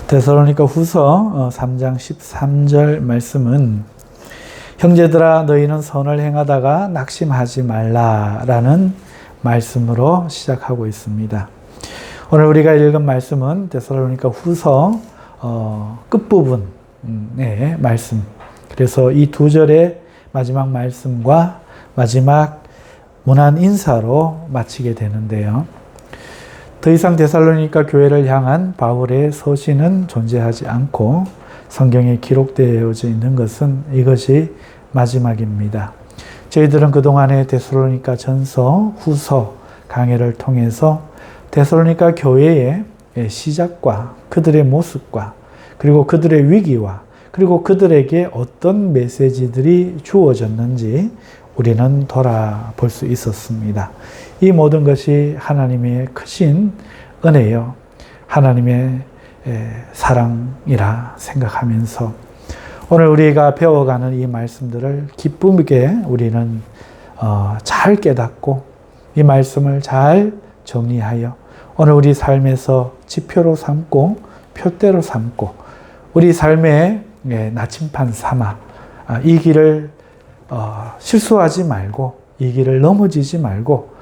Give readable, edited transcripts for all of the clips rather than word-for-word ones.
데살로니가 후서 3장 13절 말씀은 형제들아 너희는 선을 행하다가 낙심하지 말라라는 말씀으로 시작하고 있습니다. 오늘 우리가 읽은 말씀은 데살로니가 후서 끝부분의 말씀. 그래서 이 두 절의 마지막 말씀과 마지막 문안 인사로 마치게 되는데요. 더 이상 데살로니가 교회를 향한 바울의 서신은 존재하지 않고 성경에 기록되어져 있는 것은 이것이 마지막입니다. 저희들은 그동안의 데살로니가 전서, 후서 강해를 통해서 데살로니가 교회의 시작과 그들의 모습과 그리고 그들의 위기와 그리고 그들에게 어떤 메시지들이 주어졌는지 우리는 돌아볼 수 있었습니다. 이 모든 것이 하나님의 크신 은혜요, 하나님의 사랑이라 생각하면서 오늘 우리가 배워가는 이 말씀들을 기쁘게 우리는 잘 깨닫고 이 말씀을 잘 정리하여 오늘 우리 삶에서 지표로 삼고 표대로 삼고 우리 삶의 나침판 삼아 이 길을 실수하지 말고 이 길을 넘어지지 말고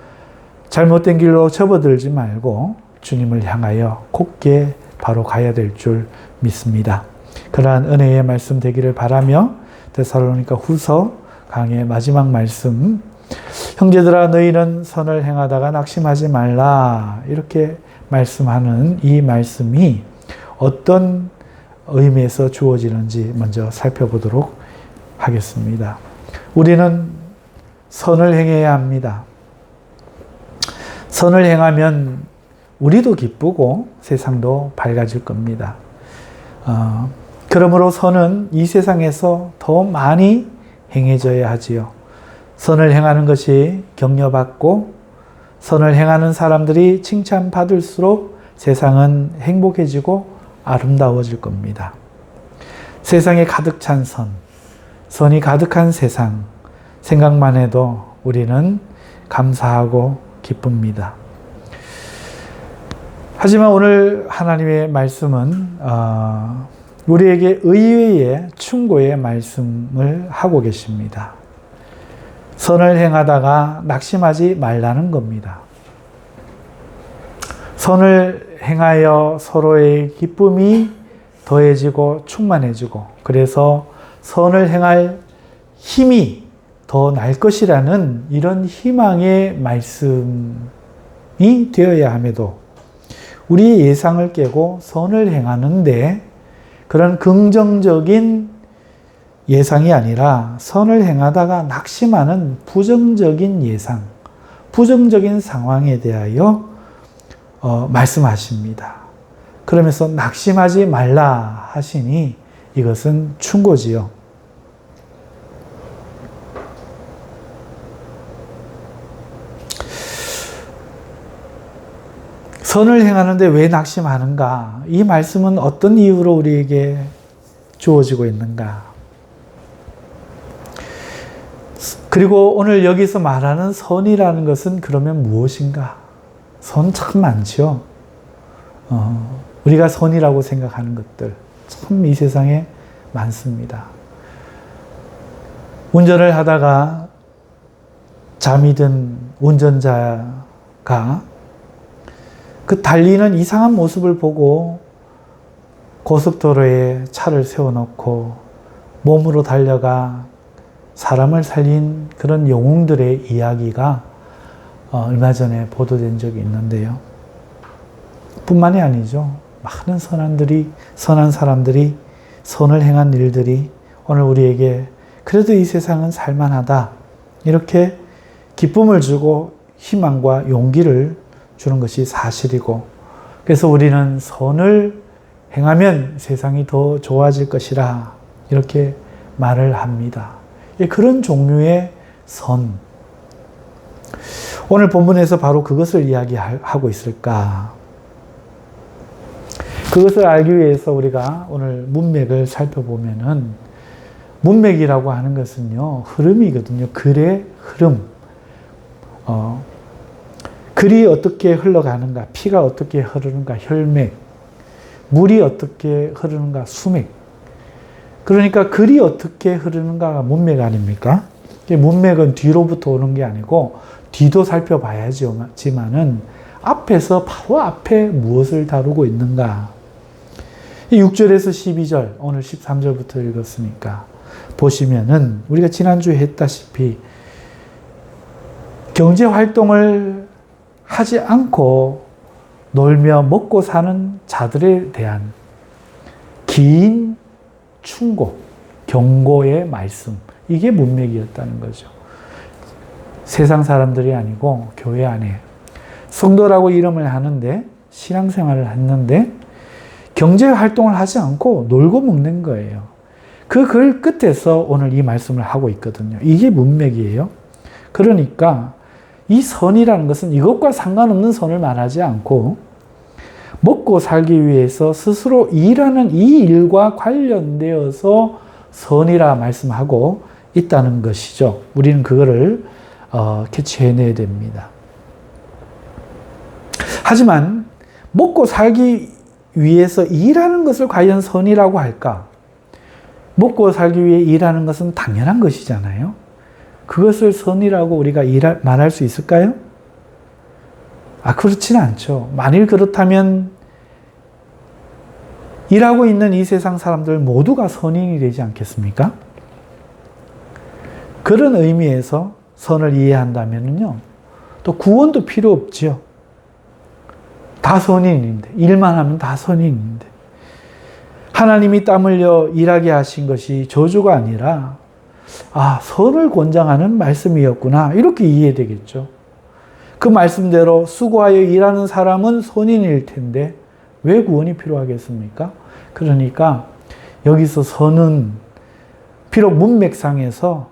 잘못된 길로 접어들지 말고 주님을 향하여 곧게 바로 가야 될 줄 믿습니다. 그러한 은혜의 말씀 되기를 바라며 데살로니가 후서 강의 마지막 말씀, 형제들아 너희는 선을 행하다가 낙심하지 말라, 이렇게 말씀하는 이 말씀이 어떤 의미에서 주어지는지 먼저 살펴보도록 하겠습니다. 우리는 선을 행해야 합니다. 선을 행하면 우리도 기쁘고 세상도 밝아질 겁니다. 그러므로 선은 이 세상에서 더 많이 행해져야 하지요. 선을 행하는 것이 격려받고 선을 행하는 사람들이 칭찬받을수록 세상은 행복해지고 아름다워질 겁니다. 세상에 가득 찬 선, 선이 가득한 세상 생각만 해도 우리는 감사하고 기쁩니다. 하지만 오늘 하나님의 말씀은 우리에게 의외의 충고의 말씀을 하고 계십니다. 선을 행하다가 낙심하지 말라는 겁니다. 선을 행하여 서로의 기쁨이 더해지고 충만해지고 그래서 선을 행할 힘이 더 날 것이라는 이런 희망의 말씀이 되어야 함에도 우리의 예상을 깨고 선을 행하는데 그런 긍정적인 예상이 아니라 선을 행하다가 낙심하는 부정적인 예상, 부정적인 상황에 대하여 말씀하십니다. 그러면서 낙심하지 말라 하시니 이것은 충고지요. 선을 행하는데 왜 낙심하는가? 이 말씀은 어떤 이유로 우리에게 주어지고 있는가? 그리고 오늘 여기서 말하는 선이라는 것은 그러면 무엇인가? 선 참 많죠. 우리가 선이라고 생각하는 것들 참 이 세상에 많습니다. 운전을 하다가 잠이 든 운전자가 그 달리는 이상한 모습을 보고 고속도로에 차를 세워놓고 몸으로 달려가 사람을 살린 그런 영웅들의 이야기가 얼마 전에 보도된 적이 있는데요. 뿐만이 아니죠. 많은 선한 사람들이 선을 행한 일들이 오늘 우리에게 그래도 이 세상은 살만하다 이렇게 기쁨을 주고 희망과 용기를 주는 것이 사실이고 그래서 우리는 선을 행하면 세상이 더 좋아질 것이라 이렇게 말을 합니다. 그런 종류의 선. 오늘 본문에서 바로 그것을 이야기하고 있을까? 그것을 알기 위해서 우리가 오늘 문맥을 살펴보면은 문맥이라고 하는 것은요, 흐름이거든요. 글의 흐름. 글이 어떻게 흘러가는가, 피가 어떻게 흐르는가, 혈맥. 물이 어떻게 흐르는가? 수맥. 그러니까 글이 어떻게 흐르는가가 문맥 아닙니까? 문맥은 뒤로부터 오는 게 아니고 뒤도 살펴봐야지만은 앞에서 바로 앞에 무엇을 다루고 있는가. 6절에서 12절, 오늘 13절부터 읽었으니까 보시면은 우리가 지난주에 했다시피 경제 활동을 하지 않고 놀며 먹고 사는 자들에 대한 긴 충고, 경고의 말씀, 이게 문맥이었다는 거죠. 세상 사람들이 아니고 교회 안에 성도라고 이름을 하는데 신앙생활을 했는데 경제 활동을 하지 않고 놀고 먹는 거예요. 그 글 끝에서 오늘 이 말씀을 하고 있거든요. 이게 문맥이에요. 그러니까 이 선이라는 것은 이것과 상관없는 선을 말하지 않고 먹고 살기 위해서 스스로 일하는 이 일과 관련되어서 선이라 말씀하고 있다는 것이죠. 우리는 그거를 캐치해내야 됩니다. 하지만 먹고 살기 위해서 일하는 것을 과연 선이라고 할까? 먹고 살기 위해 일하는 것은 당연한 것이잖아요. 그것을 선이라고 우리가 말할 수 있을까요? 그렇지는 않죠. 만일 그렇다면 일하고 있는 이 세상 사람들 모두가 선인이 되지 않겠습니까? 그런 의미에서 선을 이해한다면요, 또 구원도 필요 없지요. 다 선인인데, 일만 하면 다 선인인데. 하나님이 땀 흘려 일하게 하신 것이 저주가 아니라 선을 권장하는 말씀이었구나, 이렇게 이해되겠죠. 그 말씀대로 수고하여 일하는 사람은 선인일 텐데 왜 구원이 필요하겠습니까? 그러니까 여기서 선은 비록 문맥상에서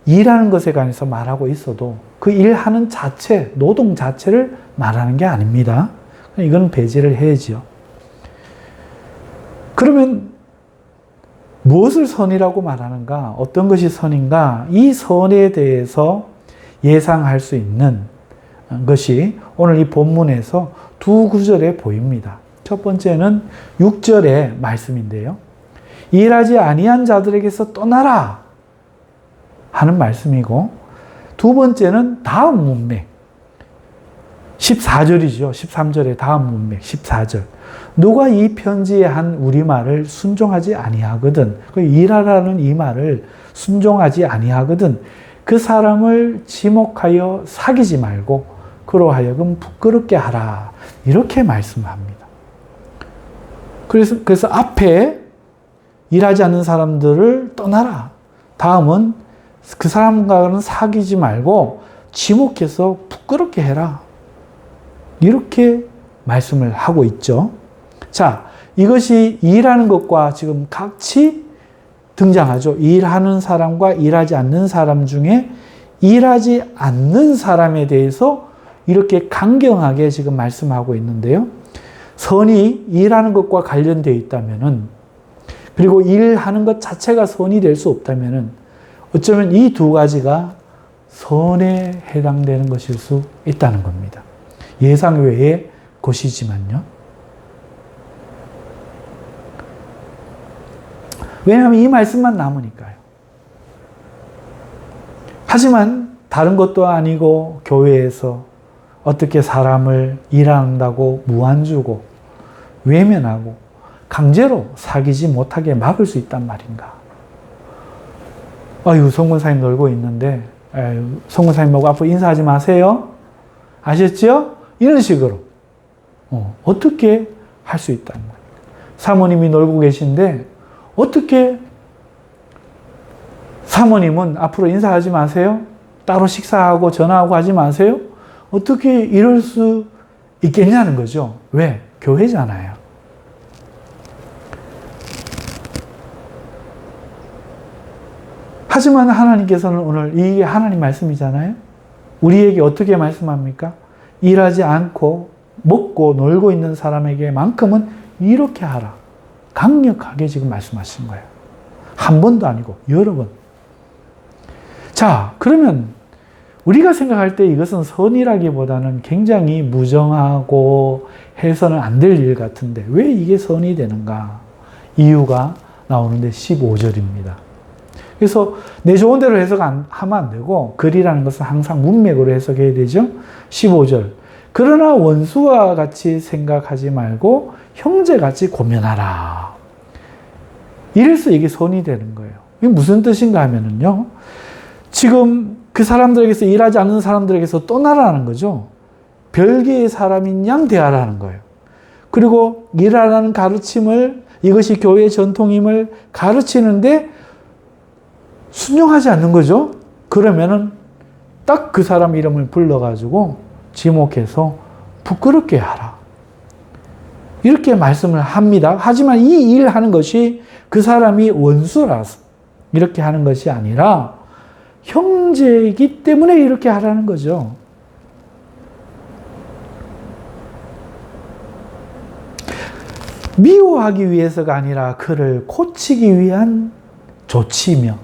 일하는 것에 관해서 말하고 있어도 그 일하는 자체, 노동 자체를 말하는 게 아닙니다. 이건 배제를 해야죠. 그러면 무엇을 선이라고 말하는가? 어떤 것이 선인가? 이 선에 대해서 예상할 수 있는 것이 오늘 이 본문에서 두 구절에 보입니다. 첫 번째는 6절의 말씀인데요. 일하지 아니한 자들에게서 떠나라 하는 말씀이고, 두 번째는 다음 문맥 14절이죠. 13절의 다음 문맥 14절. 누가 이 편지에 한 우리말을 순종하지 아니하거든, 일하라는 이 말을 순종하지 아니하거든 그 사람을 지목하여 사귀지 말고 그로 하여금 부끄럽게 하라, 이렇게 말씀합니다. 그래서 앞에 일하지 않는 사람들을 떠나라, 다음은 그 사람과는 사귀지 말고 지목해서 부끄럽게 해라, 이렇게 말씀을 하고 있죠. 자, 이것이 일하는 것과 지금 같이 등장하죠. 일하는 사람과 일하지 않는 사람 중에 일하지 않는 사람에 대해서 이렇게 강경하게 지금 말씀하고 있는데요. 선이 일하는 것과 관련되어 있다면은, 그리고 일하는 것 자체가 선이 될 수 없다면은, 어쩌면 이 두 가지가 선에 해당되는 것일 수 있다는 겁니다. 예상 외의 것이지만요. 왜냐하면 이 말씀만 남으니까요. 하지만 다른 것도 아니고 교회에서 어떻게 사람을 일한다고 무안 주고 외면하고 강제로 사귀지 못하게 막을 수 있단 말인가. 성권사님 놀고 있는데 성권사님하고 앞으로 인사하지 마세요. 아셨죠? 이런 식으로 어떻게 할 수 있단 말입니다. 사모님이 놀고 계신데 어떻게 사모님은 앞으로 인사하지 마세요? 따로 식사하고 전화하고 하지 마세요? 어떻게 이럴 수 있겠냐는 거죠. 왜? 교회잖아요. 하지만 하나님께서는 오늘 이게 하나님 말씀이잖아요. 우리에게 어떻게 말씀합니까? 일하지 않고 먹고 놀고 있는 사람에게만큼은 이렇게 하라. 강력하게 지금 말씀하신 거예요. 한 번도 아니고 여러 번. 자, 그러면 우리가 생각할 때 이것은 선이라기보다는 굉장히 무정하고 해서는 안 될 일 같은데 왜 이게 선이 되는가? 이유가 나오는데 15절입니다. 그래서 내 좋은 대로 하면 안 되고 글이라는 것은 항상 문맥으로 해석해야 되죠. 15절. 그러나 원수와 같이 생각하지 말고 형제같이 고면하라. 이래서 이게 선이 되는 거예요. 이게 무슨 뜻인가 하면은요. 지금 그 사람들에게서 일하지 않는 사람들에게서 떠나라는 거죠. 별개의 사람인 양 대하라는 거예요. 그리고 일하라는 가르침을 이것이 교회의 전통임을 가르치는데 순종하지 않는 거죠. 그러면은 딱 그 사람 이름을 불러가지고 지목해서 부끄럽게 하라. 이렇게 말씀을 합니다. 하지만 이 일 하는 것이 그 사람이 원수라서 이렇게 하는 것이 아니라 형제이기 때문에 이렇게 하라는 거죠. 미워하기 위해서가 아니라 그를 고치기 위한 조치며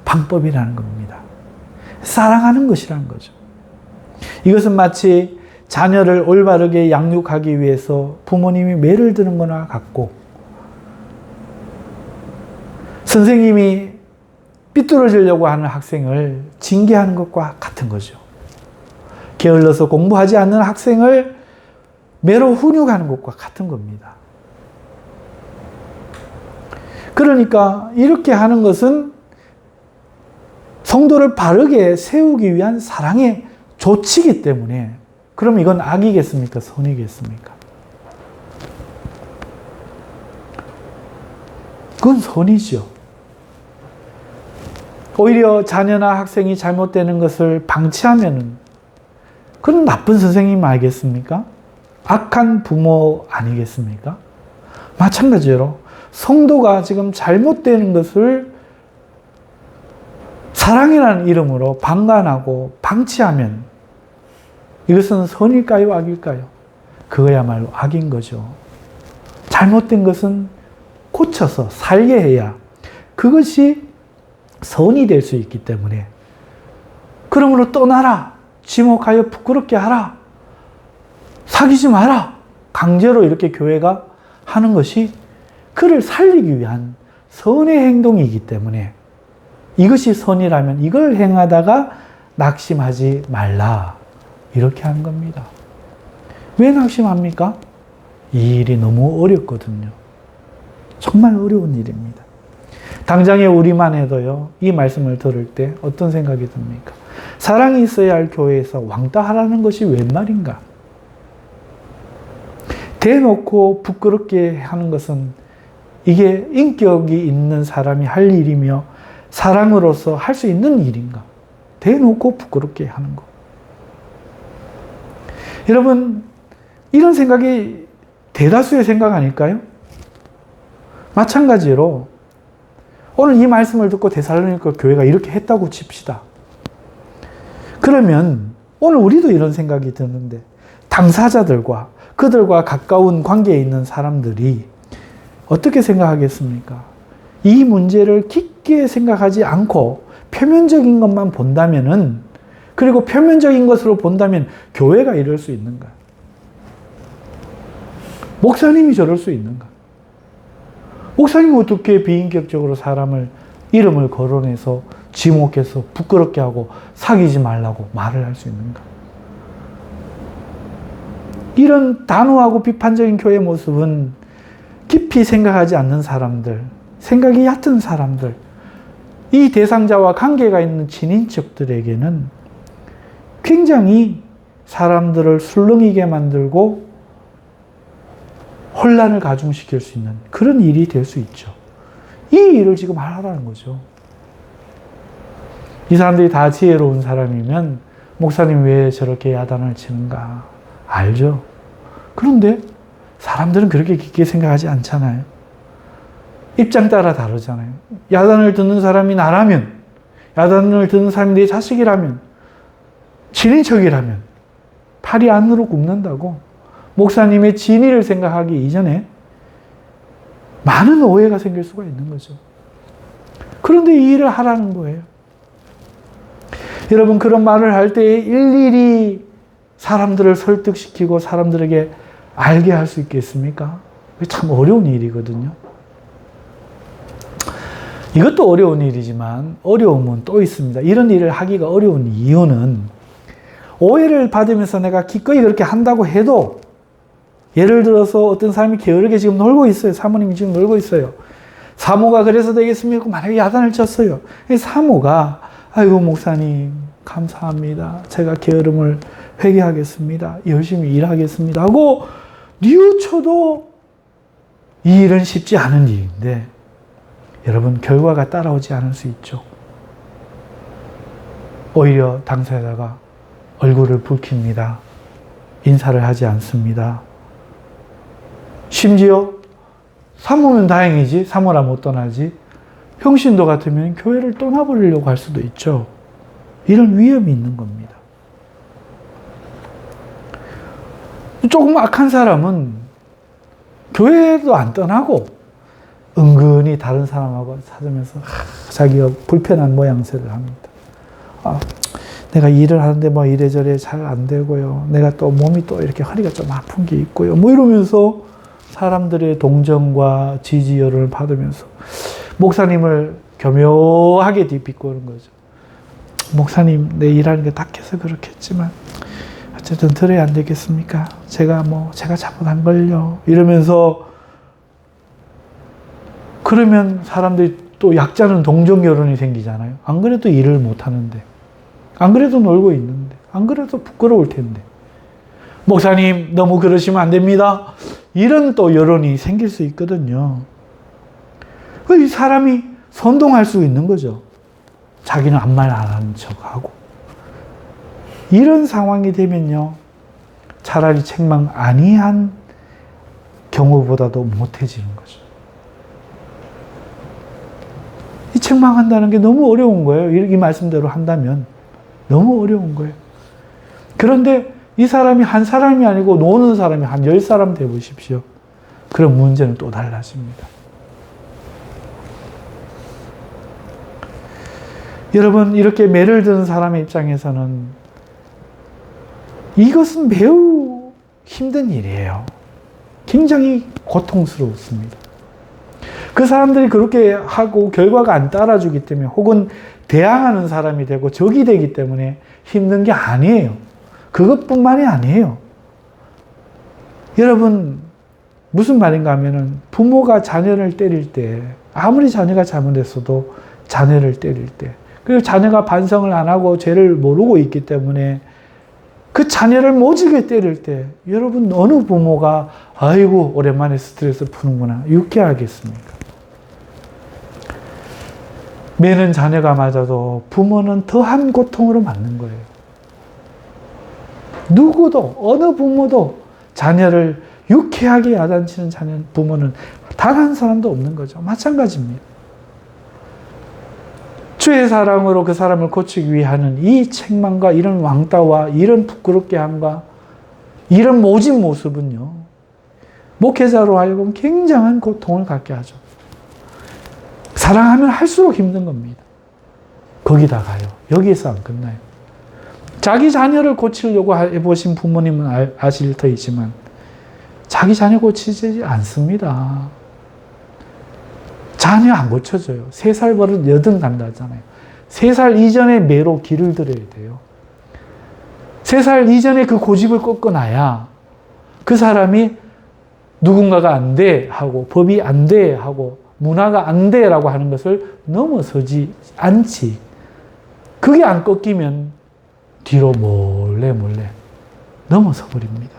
방법이라는 겁니다. 사랑하는 것이라는 거죠. 이것은 마치 자녀를 올바르게 양육하기 위해서 부모님이 매를 드는 거나 같고 선생님이 삐뚤어지려고 하는 학생을 징계하는 것과 같은 거죠. 게을러서 공부하지 않는 학생을 매로 훈육하는 것과 같은 겁니다. 그러니까 이렇게 하는 것은 성도를 바르게 세우기 위한 사랑의 조치이기 때문에 그럼 이건 악이겠습니까? 선이겠습니까? 그건 선이죠. 오히려 자녀나 학생이 잘못되는 것을 방치하면은 그건 나쁜 선생님 아니겠습니까? 악한 부모 아니겠습니까? 마찬가지로 성도가 지금 잘못되는 것을 사랑이라는 이름으로 방관하고 방치하면 이것은 선일까요? 악일까요? 그거야말로 악인 거죠. 잘못된 것은 고쳐서 살게 해야 그것이 선이 될 수 있기 때문에 그러므로 떠나라. 지목하여 부끄럽게 하라. 사귀지 마라. 강제로 이렇게 교회가 하는 것이 그를 살리기 위한 선의 행동이기 때문에 이것이 선이라면 이걸 행하다가 낙심하지 말라. 이렇게 하는 겁니다. 왜 낙심합니까? 이 일이 너무 어렵거든요. 정말 어려운 일입니다. 당장에 우리만 해도요, 이 말씀을 들을 때 어떤 생각이 듭니까? 사랑이 있어야 할 교회에서 왕따 하라는 것이 웬 말인가? 대놓고 부끄럽게 하는 것은 이게 인격이 있는 사람이 할 일이며 사랑으로서 할 수 있는 일인가? 대놓고 부끄럽게 하는 것. 여러분, 이런 생각이 대다수의 생각 아닐까요? 마찬가지로 오늘 이 말씀을 듣고 데살로니가 교회가 이렇게 했다고 칩시다. 그러면 오늘 우리도 이런 생각이 드는데 당사자들과 그들과 가까운 관계에 있는 사람들이 어떻게 생각하겠습니까? 이 문제를 깊게 생각하지 않고 표면적인 것만 본다면은 그리고 표면적인 것으로 본다면 교회가 이럴 수 있는가? 목사님이 저럴 수 있는가? 목사님이 어떻게 비인격적으로 사람을 이름을 거론해서 지목해서 부끄럽게 하고 사귀지 말라고 말을 할 수 있는가? 이런 단호하고 비판적인 교회 모습은 깊이 생각하지 않는 사람들, 생각이 얕은 사람들, 이 대상자와 관계가 있는 친인척들에게는 굉장히 사람들을 술렁이게 만들고 혼란을 가중시킬 수 있는 그런 일이 될 수 있죠. 이 일을 지금 하라는 거죠. 이 사람들이 다 지혜로운 사람이면 목사님 왜 저렇게 야단을 치는가 알죠. 그런데 사람들은 그렇게 깊게 생각하지 않잖아요. 입장 따라 다르잖아요. 야단을 듣는 사람이 나라면, 야단을 듣는 사람이 내 자식이라면, 친인척이라면 팔이 안으로 굽는다고 목사님의 진의를 생각하기 이전에 많은 오해가 생길 수가 있는 거죠. 그런데 이 일을 하라는 거예요. 여러분, 그런 말을 할 때 일일이 사람들을 설득시키고 사람들에게 알게 할 수 있겠습니까? 참 어려운 일이거든요. 이것도 어려운 일이지만 어려움은 또 있습니다. 이런 일을 하기가 어려운 이유는 오해를 받으면서 내가 기꺼이 그렇게 한다고 해도, 예를 들어서 어떤 사람이 게으르게 지금 놀고 있어요. 사모님이 지금 놀고 있어요. 사모가 그래서 되겠습니까? 만약에 야단을 쳤어요. 사모가 아이고 목사님 감사합니다. 제가 게으름을 회개하겠습니다. 열심히 일하겠습니다. 하고 뉘우쳐도 이 일은 쉽지 않은 일인데 여러분, 결과가 따라오지 않을 수 있죠. 오히려 당사자가 얼굴을 붉힙니다. 인사를 하지 않습니다. 심지어 사모면 다행이지, 사모라 못 떠나지, 평신도 같으면 교회를 떠나버리려고 할 수도 있죠. 이런 위험이 있는 겁니다. 조금 악한 사람은 교회도 안 떠나고 은근히 다른 사람하고 찾으면서 자기가 불편한 모양새를 합니다. 내가 일을 하는데 뭐 이래저래 잘 안 되고요. 내가 또 몸이 또 이렇게 허리가 좀 아픈 게 있고요. 뭐 이러면서 사람들의 동정과 지지 여론을 받으면서 목사님을 교묘하게 비꼬는 거죠. 목사님, 내 일하는 게 딱해서 그렇겠지만 어쨌든 들어야 안 되겠습니까? 제가 잘못한 걸요. 이러면서, 그러면 사람들이 또 약자는 동정 여론이 생기잖아요. 안 그래도 일을 못 하는데, 안 그래도 놀고 있는데, 안 그래도 부끄러울 텐데, 목사님 너무 그러시면 안 됩니다. 이런 또 여론이 생길 수 있거든요. 이 사람이 선동할 수 있는 거죠. 자기는 아무 말 안 하는 척하고. 이런 상황이 되면요, 차라리 책망 아니한 경우보다도 못해지는 거죠. 이 책망한다는 게 너무 어려운 거예요. 이 말씀대로 한다면 너무 어려운 거예요. 그런데 이 사람이 한 사람이 아니고 노는 사람이 한 10사람 되보십시오. 그럼 문제는 또 달라집니다. 여러분, 이렇게 매를 드는 사람의 입장에서는 이것은 매우 힘든 일이에요. 굉장히 고통스럽습니다. 그 사람들이 그렇게 하고 결과가 안 따라주기 때문에, 혹은 대항하는 사람이 되고 적이 되기 때문에 힘든 게 아니에요. 그것뿐만이 아니에요. 여러분, 무슨 말인가 하면은 부모가 자녀를 때릴 때, 아무리 자녀가 잘못했어도 자녀를 때릴 때, 그리고 자녀가 반성을 안 하고 죄를 모르고 있기 때문에 그 자녀를 모지게 때릴 때, 여러분 어느 부모가 아이고 오랜만에 스트레스 푸는구나 유쾌하겠습니까? 매는 자녀가 맞아도 부모는 더한 고통으로 맞는 거예요. 누구도, 어느 부모도 자녀를 유쾌하게 야단치는 부모는 단 한 사람도 없는 거죠. 마찬가지입니다. 주의 사랑으로 그 사람을 고치기 위하는 이 책망과 이런 왕따와 이런 부끄럽게 함과 이런 모진 모습은요, 목회자로 하여금 굉장한 고통을 갖게 하죠. 사랑하면 할수록 힘든 겁니다. 거기다가요, 여기에서 안 끝나요. 자기 자녀를 고치려고 해보신 부모님은 아실 터이지만 자기 자녀 고치지 않습니다. 자녀 안 고쳐져요. 3살 버릇 8 간다 하잖아요. 3살 이전에 매로 길을 들여야 돼요. 3살 이전에 그 고집을 꺾어놔야 그 사람이 누군가가 안 돼 하고, 법이 안 돼 하고, 문화가 안 돼 라고 하는 것을 넘어서지 않지. 그게 안 꺾이면 뒤로 몰래 넘어서 버립니다.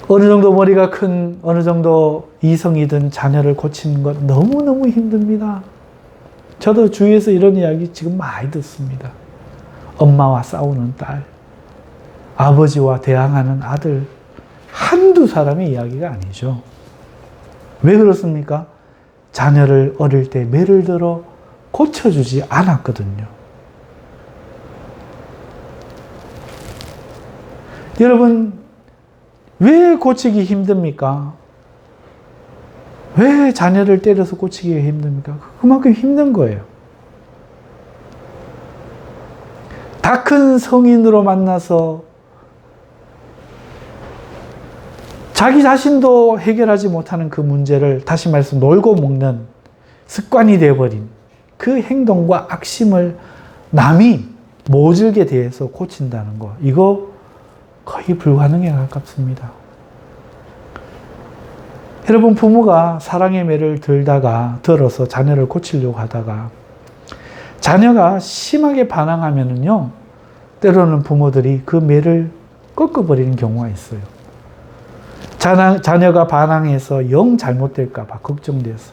어느 정도 머리가 큰, 어느 정도 이성이든 자녀를 고치는 것 너무너무 힘듭니다. 저도 주위에서 이런 이야기 지금 많이 듣습니다. 엄마와 싸우는 딸, 아버지와 대항하는 아들, 한두 사람의 이야기가 아니죠. 왜 그렇습니까? 자녀를 어릴 때 매를 들어 고쳐주지 않았거든요. 여러분, 왜 고치기 힘듭니까? 왜 자녀를 때려서 고치기가 힘듭니까? 그만큼 힘든 거예요. 다 큰 성인으로 만나서 자기 자신도 해결하지 못하는 그 문제를 다시 말해서 놀고 먹는 습관이 되어버린 그 행동과 악심을 남이 모질게 대해서 고친다는 거, 이거 거의 불가능에 가깝습니다. 여러분, 부모가 사랑의 매를 들어서 자녀를 고치려고 하다가 자녀가 심하게 반항하면은요, 때로는 부모들이 그 매를 꺾어버리는 경우가 있어요. 자녀가 반항해서 영 잘못될까봐 걱정돼서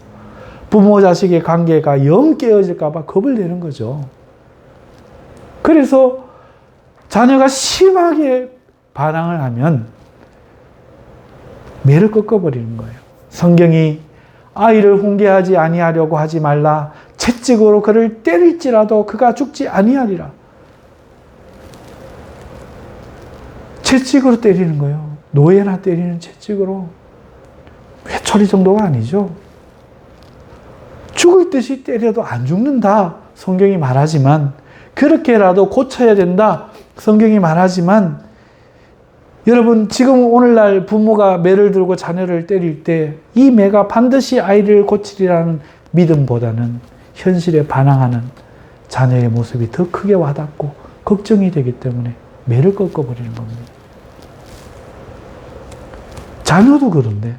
부모 자식의 관계가 영 깨어질까봐 겁을 내는 거죠. 그래서 자녀가 심하게 반항을 하면 매를 꺾어버리는 거예요. 성경이 아이를 훈계하지 아니하려고 하지 말라. 채찍으로 그를 때릴지라도 그가 죽지 아니하리라. 채찍으로 때리는 거예요. 노예나 때리는 채찍으로. 회초리 정도가 아니죠. 죽을 듯이 때려도 안 죽는다. 성경이 말하지만, 그렇게라도 고쳐야 된다. 성경이 말하지만, 여러분, 지금 오늘날 부모가 매를 들고 자녀를 때릴 때 이 매가 반드시 아이를 고치리라는 믿음보다는 현실에 반항하는 자녀의 모습이 더 크게 와닿고 걱정이 되기 때문에 매를 꺾어버리는 겁니다. 자녀도 그런데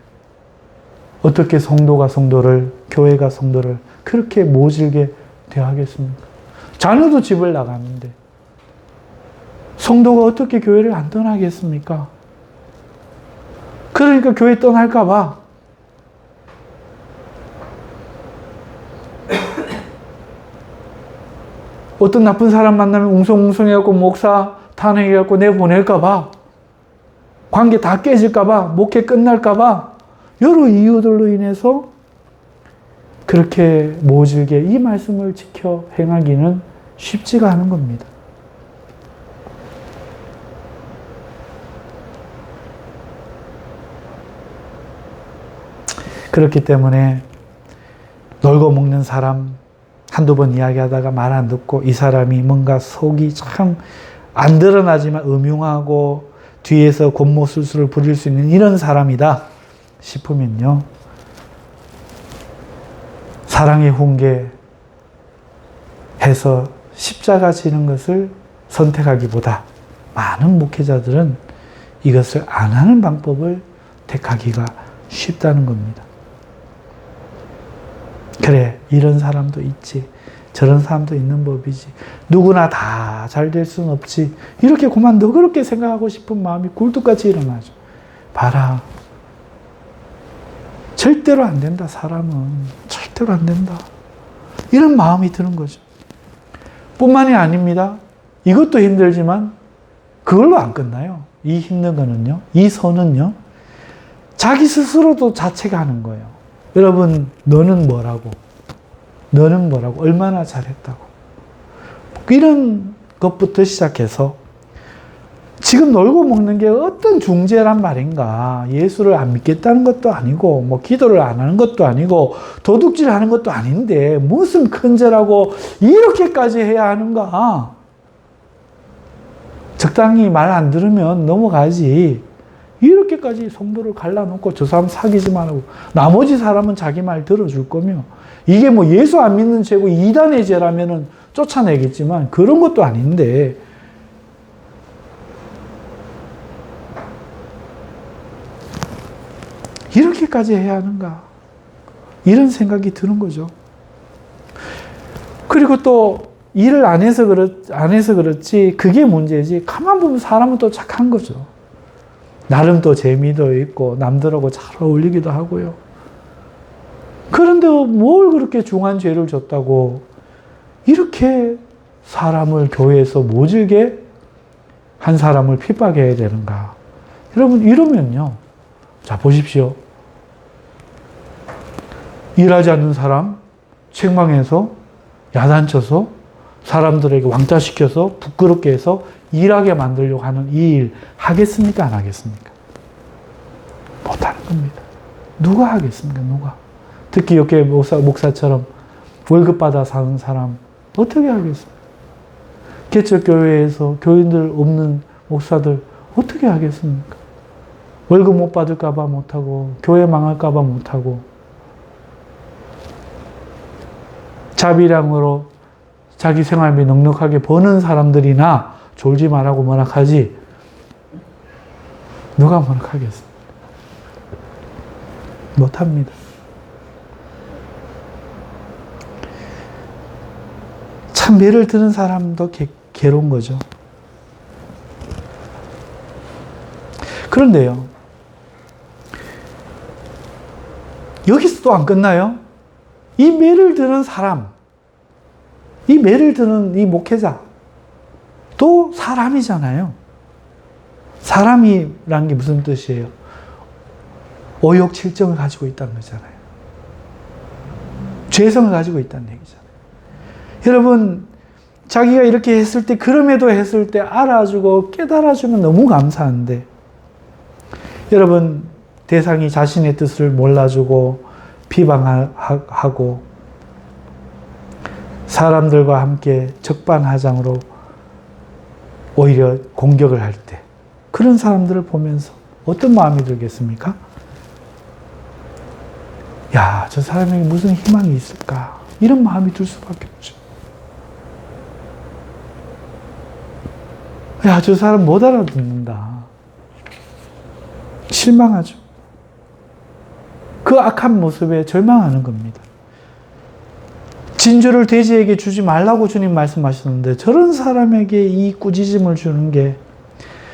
어떻게 성도가 성도를, 교회가 성도를 그렇게 모질게 대하겠습니까? 자녀도 집을 나갔는데 성도가 어떻게 교회를 안 떠나겠습니까? 그러니까 교회 떠날까봐 어떤 나쁜 사람 만나면 웅성웅성해갖고 목사 탄핵해갖고 내보낼까봐, 관계 다 깨질까봐, 목회 끝날까봐, 여러 이유들로 인해서 그렇게 모질게 이 말씀을 지켜 행하기는 쉽지가 않은 겁니다. 그렇기 때문에 놀고 먹는 사람 한두 번 이야기하다가 말 안 듣고 이 사람이 뭔가 속이 참 안 드러나지만 음흉하고 뒤에서 곤모술수를 부릴 수 있는 이런 사람이다 싶으면요, 사랑의 훈계 해서 십자가 지는 것을 선택하기보다 많은 목회자들은 이것을 안 하는 방법을 택하기가 쉽다는 겁니다. 그래, 이런 사람도 있지, 저런 사람도 있는 법이지, 누구나 다 잘 될 수는 없지, 이렇게 그만 너그럽게 생각하고 싶은 마음이 굴뚝같이 일어나죠. 봐라, 절대로 안 된다. 사람은 절대로 안 된다. 이런 마음이 드는 거죠. 뿐만이 아닙니다. 이것도 힘들지만 그걸로 안 끝나요. 이 힘든 거는요, 이 선은요, 자기 스스로도 자책하는 거예요. 여러분, 너는 뭐라고? 너는 뭐라고? 얼마나 잘했다고? 이런 것부터 시작해서 지금 놀고 먹는 게 어떤 중재란 말인가? 예수를 안 믿겠다는 것도 아니고, 뭐 기도를 안 하는 것도 아니고, 도둑질 하는 것도 아닌데 무슨 큰 죄라고 이렇게까지 해야 하는가? 적당히 말 안 들으면 넘어가지. 이렇게까지 성도를 갈라놓고 저 사람 사귀지 말고 나머지 사람은 자기 말 들어줄 거며, 이게 뭐 예수 안 믿는 죄고 이단의 죄라면은 쫓아내겠지만 그런 것도 아닌데, 이렇게까지 해야 하는가? 이런 생각이 드는 거죠. 그리고 또 일을 안 해서 그렇지 그게 문제지, 가만 보면 사람은 또 착한 거죠. 나름 또 재미도 있고 남들하고 잘 어울리기도 하고요. 그런데 뭘 그렇게 중한 죄를 졌다고 이렇게 사람을 교회에서 모질게 한 사람을 핍박해야 되는가? 여러분, 이러면요, 자 보십시오. 일하지 않는 사람 책망해서 야단쳐서 사람들에게 왕따시켜서 부끄럽게 해서 일하게 만들려고 하는 이 일 하겠습니까? 안 하겠습니까? 못하는 겁니다. 누가 하겠습니까? 누가? 특히 이렇게 목사처럼 월급 받아 사는 사람 어떻게 하겠습니까? 개척교회에서 교인들 없는 목사들 어떻게 하겠습니까? 월급 못 받을까봐 못하고, 교회 망할까봐 못하고, 자비량으로 자기 생활비 넉넉하게 버는 사람들이나 졸지 말라고 뭐라 하지, 누가 뭐라 하겠습니까? 못합니다. 참 매를 드는 사람도 괴로운 거죠. 그런데요, 여기서도 안 끝나요. 이 매를 드는 사람, 이 매를 드는 이 목회자, 또 사람이잖아요. 사람이란 게 무슨 뜻이에요? 오욕칠정을 가지고 있다는 거잖아요. 죄성을 가지고 있다는 얘기잖아요. 여러분, 자기가 이렇게 했을 때, 그럼에도 했을 때 알아주고 깨달아주면 너무 감사한데, 여러분, 대상이 자신의 뜻을 몰라주고 비방하고 사람들과 함께 적반하장으로 오히려 공격을 할 때, 그런 사람들을 보면서 어떤 마음이 들겠습니까? 야, 저 사람에게 무슨 희망이 있을까? 이런 마음이 들 수밖에 없죠. 야, 저 사람 못 알아듣는다. 실망하죠. 그 악한 모습에 절망하는 겁니다. 진주를 돼지에게 주지 말라고 주님 말씀하셨는데, 저런 사람에게 이 꾸짖음을 주는 게,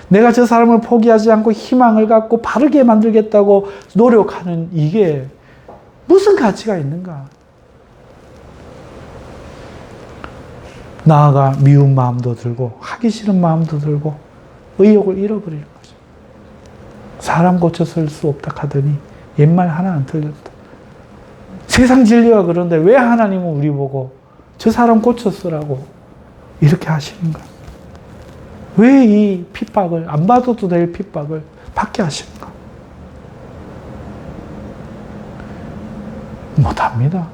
내가 저 사람을 포기하지 않고 희망을 갖고 바르게 만들겠다고 노력하는 이게 무슨 가치가 있는가? 나아가 미운 마음도 들고 하기 싫은 마음도 들고 의욕을 잃어버리는 거죠. 사람 고쳐 쓸 수 없다 하더니 옛말 하나 안 틀렸다. 세상 진리가 그런데 왜 하나님은 우리 보고 저 사람 고쳐 쓰라고 이렇게 하시는가? 왜 이 핍박을, 안 받아도 될 핍박을 받게 하시는가? 못합니다.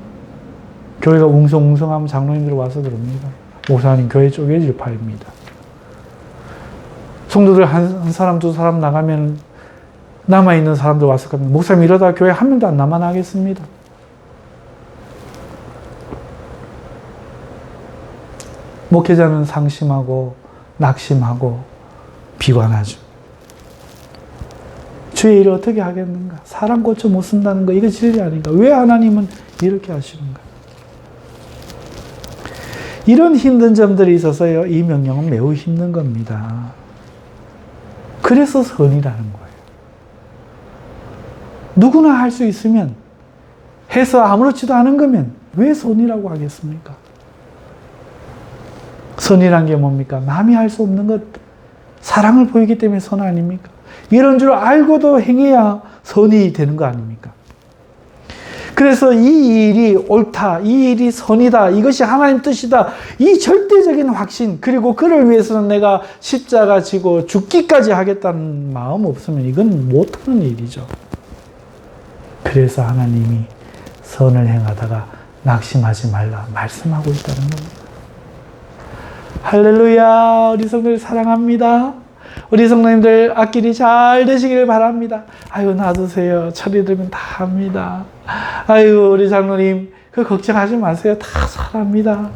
교회가 웅성웅성하면 장로님들이 와서 그럽니다. 목사님, 교회 쪼개질 판입니다. 성도들 한 사람, 두 사람 나가면 남아있는 사람들 와서 갑니다. 목사님, 이러다 교회 한 명도 안 남아나겠습니다. 목회자는 상심하고 낙심하고 비관하죠. 주의 일을 어떻게 하겠는가? 사람 고쳐 못 쓴다는 거, 이거 진리 아닌가? 왜 하나님은 이렇게 하시는가? 이런 힘든 점들이 있어서요, 이 명령은 매우 힘든 겁니다. 그래서 선이라는 거예요. 누구나 할 수 있으면, 해서 아무렇지도 않은 거면 왜 선이라고 하겠습니까? 선이란 게 뭡니까? 남이 할 수 없는 것, 사랑을 보이기 때문에 선 아닙니까? 이런 줄 알고도 행해야 선이 되는 거 아닙니까? 그래서 이 일이 옳다, 이 일이 선이다, 이것이 하나님 뜻이다, 이 절대적인 확신, 그리고 그를 위해서는 내가 십자가 지고 죽기까지 하겠다는 마음 없으면 이건 못하는 일이죠. 그래서 하나님이 선을 행하다가 낙심하지 말라 말씀하고 있다는 겁니다. 할렐루야. 우리 성도들 사랑합니다. 우리 성도님들 앞길이 잘 되시길 바랍니다. 아유, 놔두세요. 철이 들면 다 합니다. 아유, 우리 장로님, 그 걱정하지 마세요. 다 잘합니다.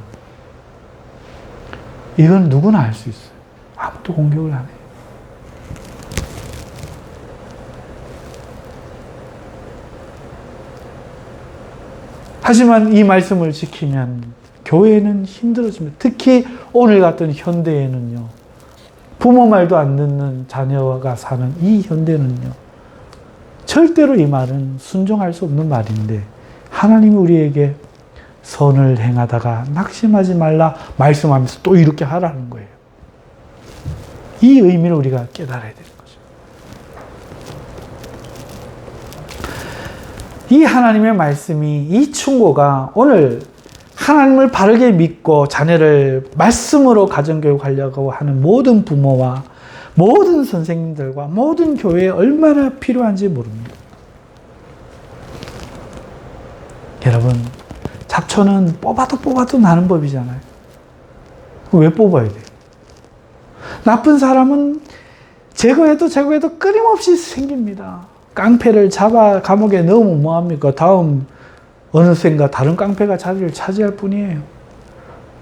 이건 누구나 할 수 있어요. 아무도 공격을 안 해요. 하지만 이 말씀을 지키면 교회는 힘들어집니다. 특히 오늘 같은 현대에는요, 부모 말도 안 듣는 자녀가 사는 이 현대는요, 절대로 이 말은 순종할 수 없는 말인데, 하나님이 우리에게 선을 행하다가 낙심하지 말라 말씀하면서 또 이렇게 하라는 거예요. 이 의미를 우리가 깨달아야 되는 거죠. 이 하나님의 말씀이, 이 충고가 오늘 하나님을 바르게 믿고 자녀를 말씀으로 가정교육하려고 하는 모든 부모와 모든 선생님들과 모든 교회에 얼마나 필요한지 모릅니다. 여러분, 잡초는 뽑아도 나는 법이잖아요. 왜 뽑아야 돼요? 나쁜 사람은 제거해도 끊임없이 생깁니다. 깡패를 잡아 감옥에 넣으면 뭐합니까? 다음 어느샌가 다른 깡패가 자리를 차지할 뿐이에요.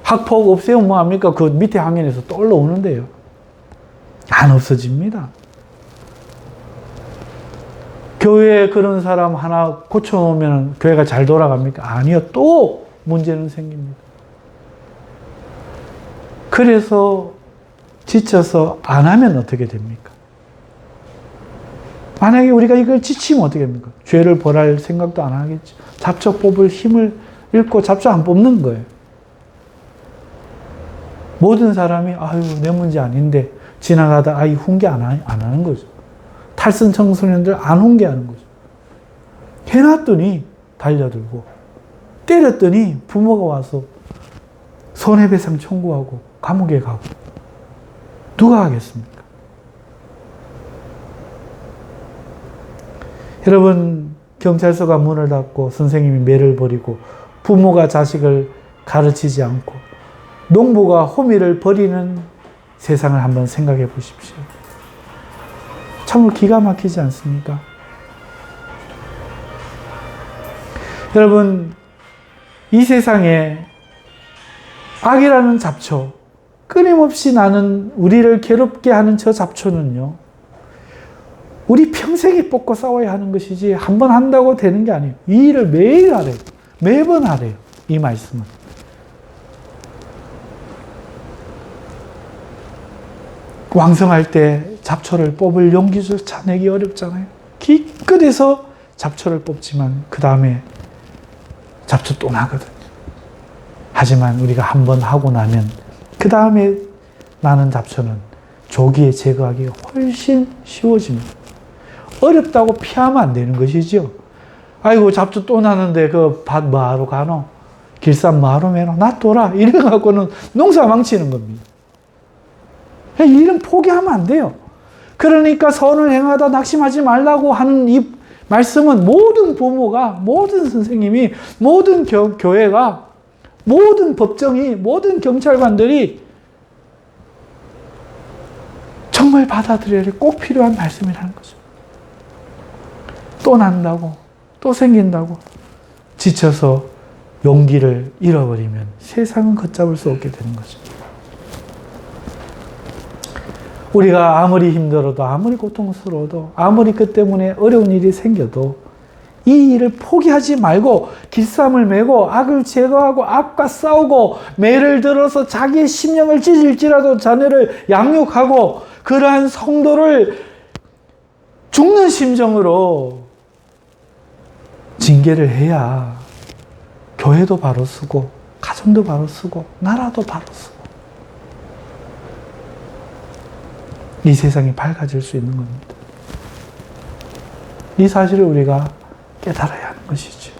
학폭 없애면 뭐합니까? 그 밑에 항연에서 또 올라오는데요. 안 없어집니다. 교회에 그런 사람 하나 고쳐놓으면 교회가 잘 돌아갑니까? 아니요. 또 문제는 생깁니다. 그래서 지쳐서 안 하면 어떻게 됩니까? 만약에 우리가 이걸 지치면 어떻게 됩니까? 죄를 벌할 생각도 안 하겠죠. 잡초 뽑을 힘을 잃고 잡초 안 뽑는 거예요. 모든 사람이 아유 내 문제 아닌데 지나가다 아이 훈계 안 하는 거죠. 탈선 청소년들 안 훈계하는 거죠. 해놨더니 달려들고 때렸더니 부모가 와서 손해배상 청구하고 감옥에 가고 누가 하겠습니까? 여러분 경찰서가 문을 닫고 선생님이 매를 버리고 부모가 자식을 가르치지 않고 농부가 호미를 버리는 세상을 한번 생각해 보십시오. 참으로 기가 막히지 않습니까? 여러분 이 세상에 악이라는 잡초, 끊임없이 나는 우리를 괴롭게 하는 저 잡초는요, 우리 평생에 뽑고 싸워야 하는 것이지 한 번 한다고 되는 게 아니에요. 이 일을 매일 하래요. 매번 하래요. 이 말씀은. 왕성할 때 잡초를 뽑을 용기조차 내기 어렵잖아요. 기껏해서 잡초를 뽑지만 그 다음에 잡초 또 나거든요. 하지만 우리가 한 번 하고 나면 그 다음에 나는 잡초는 조기에 제거하기가 훨씬 쉬워집니다. 어렵다고 피하면 안 되는 것이죠. 아이고 잡초 또 나는데 그 밭 뭐하러 가노? 길쌈 뭐하러 매노? 놔둬라. 이래갖고는 농사 망치는 겁니다. 일은 포기하면 안 돼요. 그러니까 선을 행하다 낙심하지 말라고 하는 이 말씀은 모든 부모가, 모든 선생님이, 모든 교회가, 모든 법정이, 모든 경찰관들이 정말 받아들여야 꼭 필요한 말씀이라는 거죠. 또 난다고, 또 생긴다고 지쳐서 용기를 잃어버리면 세상은 걷잡을 수 없게 되는 거죠. 우리가 아무리 힘들어도, 아무리 고통스러워도, 아무리 그 때문에 어려운 일이 생겨도 이 일을 포기하지 말고 길쌈을 메고 악을 제거하고 악과 싸우고 매를 들어서 자기의 심령을 찢을지라도 자녀를 양육하고 그러한 성도를 죽는 심정으로 징계를 해야 교회도 바로 서고 가정도 바로 서고 나라도 바로 서고 이 세상이 밝아질 수 있는 겁니다. 이 사실을 우리가 깨달아야 하는 것이죠.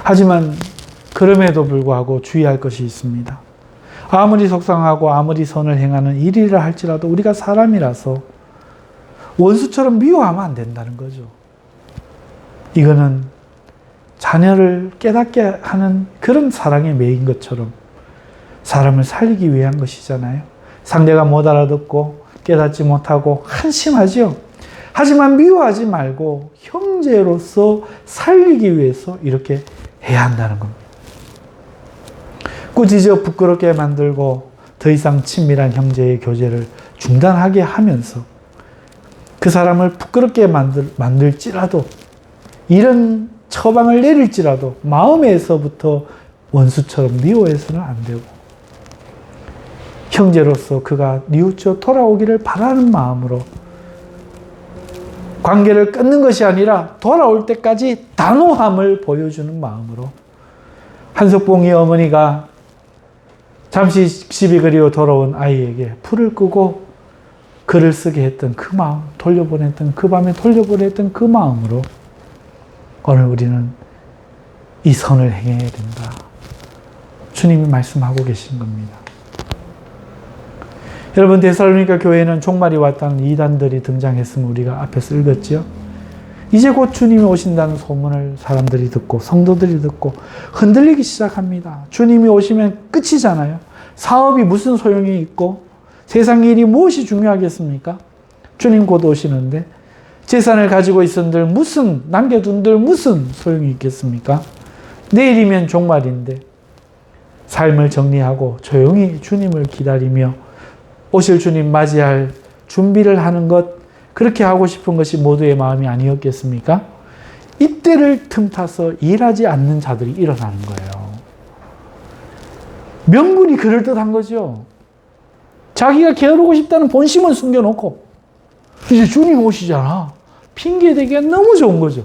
하지만 그럼에도 불구하고 주의할 것이 있습니다. 아무리 속상하고 아무리 선을 행하는 일이라 할지라도 우리가 사람이라서 원수처럼 미워하면 안 된다는 거죠. 이거는 자녀를 깨닫게 하는 그런 사랑의 매인 것처럼 사람을 살리기 위한 것이잖아요. 상대가 못 알아듣고 깨닫지 못하고 한심하지요. 하지만 미워하지 말고 형제로서 살리기 위해서 이렇게 해야 한다는 겁니다. 꾸짖어 부끄럽게 만들고 더 이상 친밀한 형제의 교제를 중단하게 하면서 그 사람을 부끄럽게 만들지라도 이런 처방을 내릴지라도 마음에서부터 원수처럼 미워해서는 안 되고 형제로서 그가 뉘우쳐 돌아오기를 바라는 마음으로 관계를 끊는 것이 아니라 돌아올 때까지 단호함을 보여주는 마음으로 한석봉이 어머니가 잠시 집이 그리워 돌아온 아이에게 불을 끄고 글을 쓰게 했던 그 마음, 돌려보냈던 그 밤에 돌려보냈던 그 마음으로 오늘 우리는 이 선을 행해야 된다. 주님이 말씀하고 계신 겁니다. 여러분 데살로니가 교회에는 종말이 왔다는 이단들이 등장했음을 우리가 앞에서 읽었죠. 이제 곧 주님이 오신다는 소문을 사람들이 듣고 성도들이 듣고 흔들리기 시작합니다. 주님이 오시면 끝이잖아요. 사업이 무슨 소용이 있고 세상 일이 무엇이 중요하겠습니까? 주님 곧 오시는데 재산을 가지고 있은들 무슨 남겨둔들 무슨 소용이 있겠습니까? 내일이면 종말인데 삶을 정리하고 조용히 주님을 기다리며 오실 주님 맞이할 준비를 하는 것, 그렇게 하고 싶은 것이 모두의 마음이 아니었겠습니까? 이때를 틈타서 일하지 않는 자들이 일어나는 거예요. 명분이 그럴듯한 거죠. 자기가 게으르고 싶다는 본심을 숨겨놓고 이제 주님 오시잖아. 핑계대기가 너무 좋은 거죠.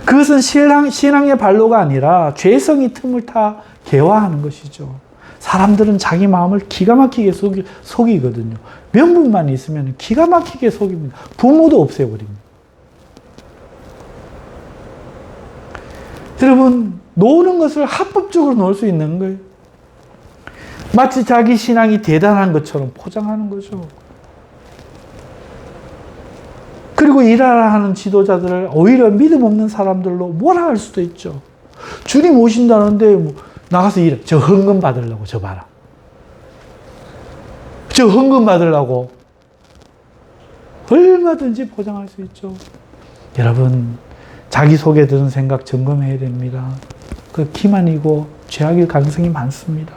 그것은 신앙의 발로가 아니라 죄성이 틈을 타 개화하는 것이죠. 사람들은 자기 마음을 기가 막히게 속이거든요. 명분만 있으면 기가 막히게 속입니다. 부모도 없애버립니다. 여러분, 노는 것을 합법적으로 놓을 수 있는 거예요. 마치 자기 신앙이 대단한 것처럼 포장하는 거죠. 그리고 일하라 하는 지도자들을 오히려 믿음 없는 사람들로 몰아갈 수도 있죠. 주님 오신다는데 뭐 나가서 일해. 저 헌금 받으려고 저 봐라. 저 헌금 받으려고. 얼마든지 포장할 수 있죠. 여러분, 자기 속에 드는 생각 점검해야 됩니다. 그 기만이고 죄악일 가능성이 많습니다.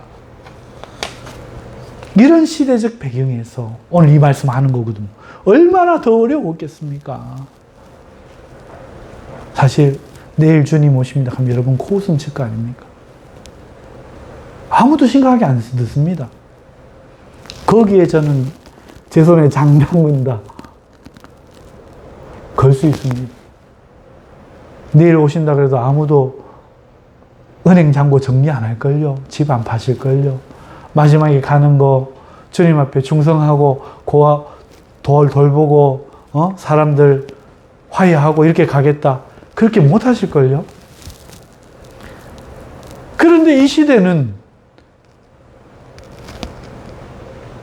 이런 시대적 배경에서 오늘 이 말씀 하는 거거든요. 얼마나 더 어려웠겠습니까? 사실 내일 주님 오십니다 하면 여러분 코웃음 칠 거 아닙니까? 아무도 심각하게 안 듣습니다. 거기에 저는 제 손에 장병문다 걸 수 있습니다. 내일 오신다 그래도 아무도 은행 잔고 정리 안 할걸요. 집 안 파실걸요. 마지막에 가는 거 주님 앞에 충성하고 돌보고 사람들 화해하고 이렇게 가겠다. 그렇게 못 하실걸요. 그런데 이 시대는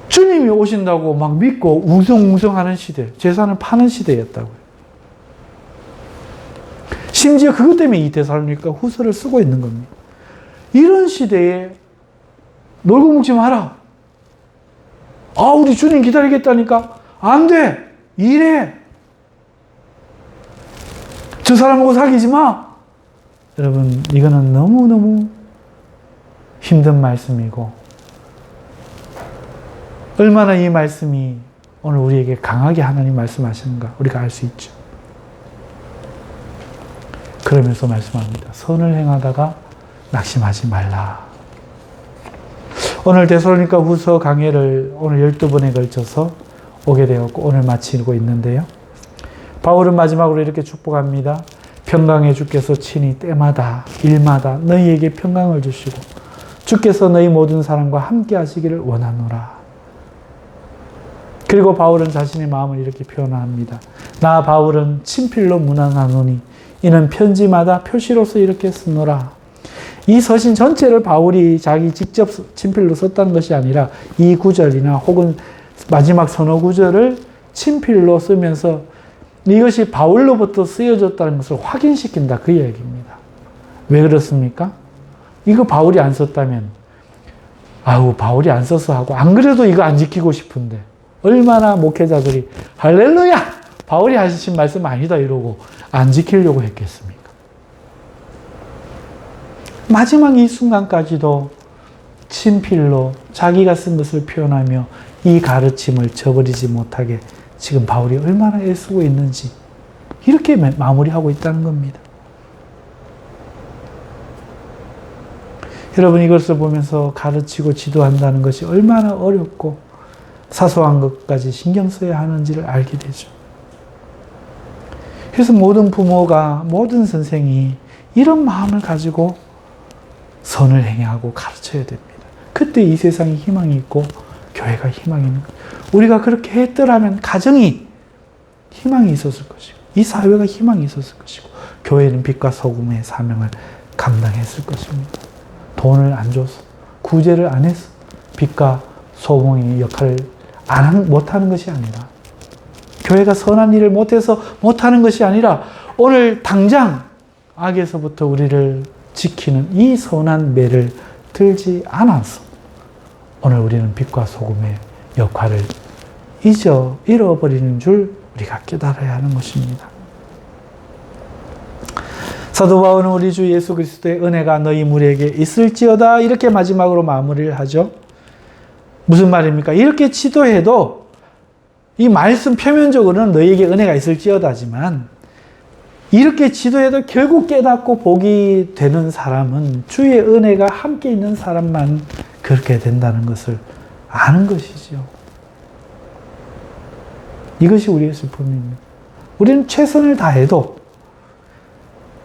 주님이 오신다고 막 믿고 웅성웅성하는 시대, 재산을 파는 시대였다고요. 심지어 그것 때문에 이 데살로니가 후서를 쓰고 있는 겁니다. 이런 시대에 놀고 먹지 마라. 우리 주님 기다리겠다니까. 안 돼. 일해. 저 사람하고 사귀지 마. 여러분, 이거는 너무너무 힘든 말씀이고 얼마나 이 말씀이 오늘 우리에게 강하게 하나님 말씀하시는가 우리가 알 수 있죠. 그러면서 말씀합니다. 선을 행하다가 낙심하지 말라. 오늘 데살로니가 후서 강해를 오늘 12번에 걸쳐서 오게 되었고 오늘 마치고 있는데요. 바울은 마지막으로 이렇게 축복합니다. 평강의 주께서 친히 때마다 일마다 너희에게 평강을 주시고 주께서 너희 모든 사람과 함께 하시기를 원하노라. 그리고 바울은 자신의 마음을 이렇게 표현합니다. 나 바울은 친필로 문안하노니 이는 편지마다 표시로서 이렇게 쓰노라. 이 서신 전체를 바울이 자기 직접 친필로 썼다는 것이 아니라 이 구절이나 혹은 마지막 서너 구절을 친필로 쓰면서 이것이 바울로부터 쓰여졌다는 것을 확인시킨다. 그 얘기입니다. 왜 그렇습니까? 이거 바울이 안 썼다면 바울이 안 써서 하고 안 그래도 이거 안 지키고 싶은데 얼마나 목회자들이 할렐루야! 바울이 하신 말씀 아니다 이러고 안 지키려고 했겠습니까? 마지막 이 순간까지도 친필로 자기가 쓴 것을 표현하며 이 가르침을 저버리지 못하게 지금 바울이 얼마나 애쓰고 있는지 이렇게 마무리하고 있다는 겁니다. 여러분, 이것을 보면서 가르치고 지도한다는 것이 얼마나 어렵고 사소한 것까지 신경 써야 하는지를 알게 되죠. 그래서 모든 부모가, 모든 선생이 이런 마음을 가지고 선을 행하고 가르쳐야 됩니다. 그때 이 세상에 희망이 있고 교회가 희망이 있는 거예요. 우리가 그렇게 했더라면 가정이 희망이 있었을 것이고 이 사회가 희망이 있었을 것이고 교회는 빛과 소금의 사명을 감당했을 것입니다. 돈을 안 줘서 구제를 안 해서 빛과 소금의 역할을 못하는 것이 아니라 교회가 선한 일을 못해서 못하는 것이 아니라 오늘 당장 악에서부터 우리를 지키는 이 선한 매를 들지 않아서 오늘 우리는 빛과 소금의 역할을 잃어버리는 줄 우리가 깨달아야 하는 것입니다. 사도 바울은 우리 주 예수 그리스도의 은혜가 너희 무리에게 있을지어다 이렇게 마지막으로 마무리를 하죠. 무슨 말입니까? 이렇게 지도해도 이 말씀 표면적으로는 너희에게 은혜가 있을지어다지만 이렇게 지도해도 결국 깨닫고 복이 되는 사람은 주의 은혜가 함께 있는 사람만 그렇게 된다는 것을 아는 것이죠. 이것이 우리의 슬픔입니다. 우리는 최선을 다해도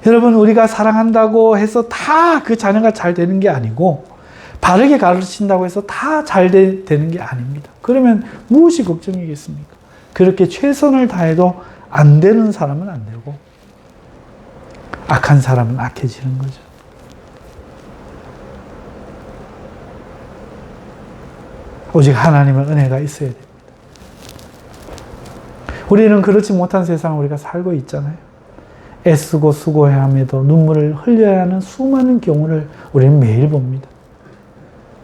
여러분 우리가 사랑한다고 해서 다 그 자녀가 잘 되는 게 아니고 바르게 가르친다고 해서 다 잘 되는 게 아닙니다. 그러면 무엇이 걱정이겠습니까? 그렇게 최선을 다해도 안 되는 사람은 안 되고 악한 사람은 악해지는 거죠. 오직 하나님의 은혜가 있어야 됩니다. 우리는 그렇지 못한 세상을 우리가 살고 있잖아요. 애쓰고 수고해야 함에도 눈물을 흘려야 하는 수많은 경우를 우리는 매일 봅니다.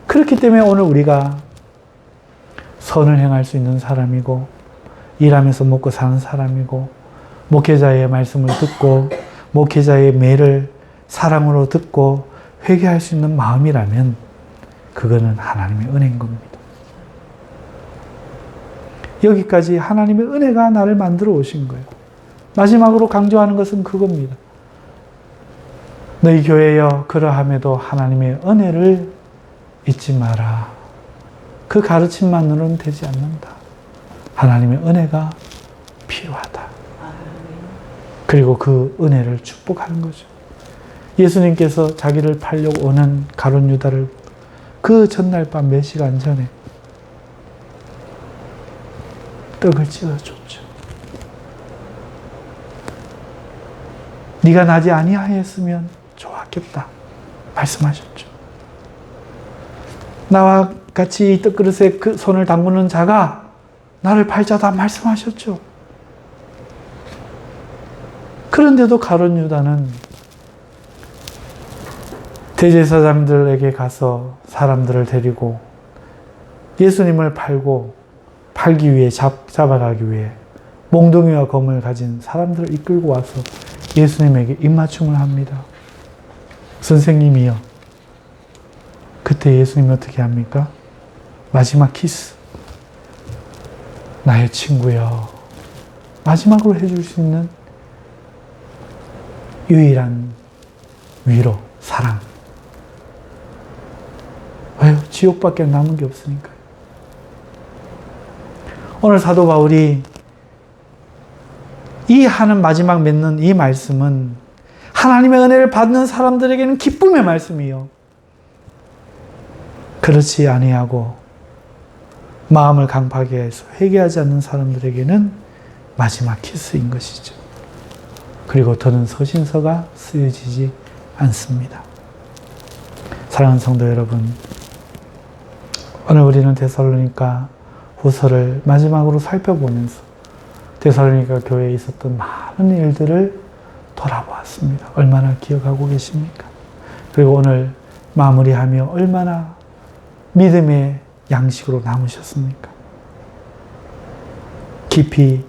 그렇기 때문에 오늘 우리가 선을 행할 수 있는 사람이고 일하면서 먹고 사는 사람이고 목회자의 말씀을 듣고 목회자의 매를 사랑으로 듣고 회개할 수 있는 마음이라면 그거는 하나님의 은혜인 겁니다. 여기까지 하나님의 은혜가 나를 만들어 오신 거예요. 마지막으로 강조하는 것은 그겁니다. 너희 교회여 그러함에도 하나님의 은혜를 잊지 마라. 그 가르침만으로는 되지 않는다. 하나님의 은혜가 필요하다. 그리고 그 은혜를 축복하는 거죠. 예수님께서 자기를 팔려고 오는 가룟 유다를 그 전날 밤 몇 시간 전에 떡을 찢어줬죠. 네가 나지 아니하였으면 좋았겠다 말씀하셨죠. 나와 같이 이 떡그릇에 그 손을 담그는 자가 나를 팔자다 말씀하셨죠. 그런데도 가룟 유다는 대제사장들에게 가서 사람들을 데리고 예수님을 팔기 위해 잡아가기 위해 몽둥이와 검을 가진 사람들을 이끌고 와서 예수님에게 입맞춤을 합니다. 선생님이요. 그때 예수님이 어떻게 합니까? 마지막 키스. 나의 친구여. 마지막으로 해줄 수 있는 유일한 위로, 사랑. 왜요? 지옥밖에 남은 게 없으니까요. 오늘 사도 바울이 이 하는 마지막 맺는 이 말씀은 하나님의 은혜를 받는 사람들에게는 기쁨의 말씀이요. 그렇지 아니하고 마음을 강팍하게 해서 회개하지 않는 사람들에게는 마지막 키스인 것이죠. 그리고 더는 서신서가 쓰여지지 않습니다. 사랑하는 성도 여러분, 오늘 우리는 데살로니가 후서를 마지막으로 살펴보면서 데살로니가 교회에 있었던 많은 일들을 돌아보았습니다. 얼마나 기억하고 계십니까? 그리고 오늘 마무리하며 얼마나 믿음의 양식으로 남으셨습니까? 깊이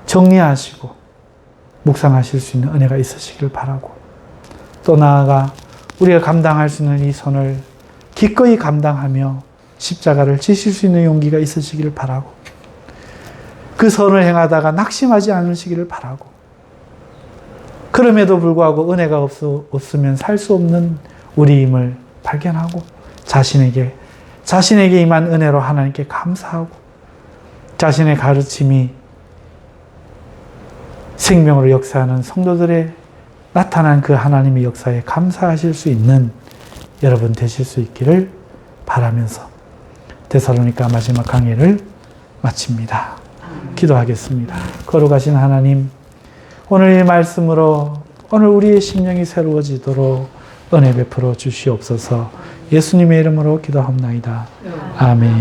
정리하시고 묵상하실 수 있는 은혜가 있으시길 바라고, 또 나아가 우리가 감당할 수 있는 이 선을 기꺼이 감당하며 십자가를 지실 수 있는 용기가 있으시기를 바라고, 그 선을 행하다가 낙심하지 않으시기를 바라고, 그럼에도 불구하고 은혜가 없으면 살 수 없는 우리임을 발견하고 자신에게 임한 은혜로 하나님께 감사하고, 자신의 가르침이 생명으로 역사하는 성도들의 나타난 그 하나님의 역사에 감사하실 수 있는 여러분 되실 수 있기를 바라면서 데살로니가 마지막 강의를 마칩니다. 기도하겠습니다. 거룩하신 하나님, 오늘 이 말씀으로 오늘 우리의 심령이 새로워지도록 은혜 베풀어 주시옵소서. 예수님의 이름으로 기도합나이다. 아멘.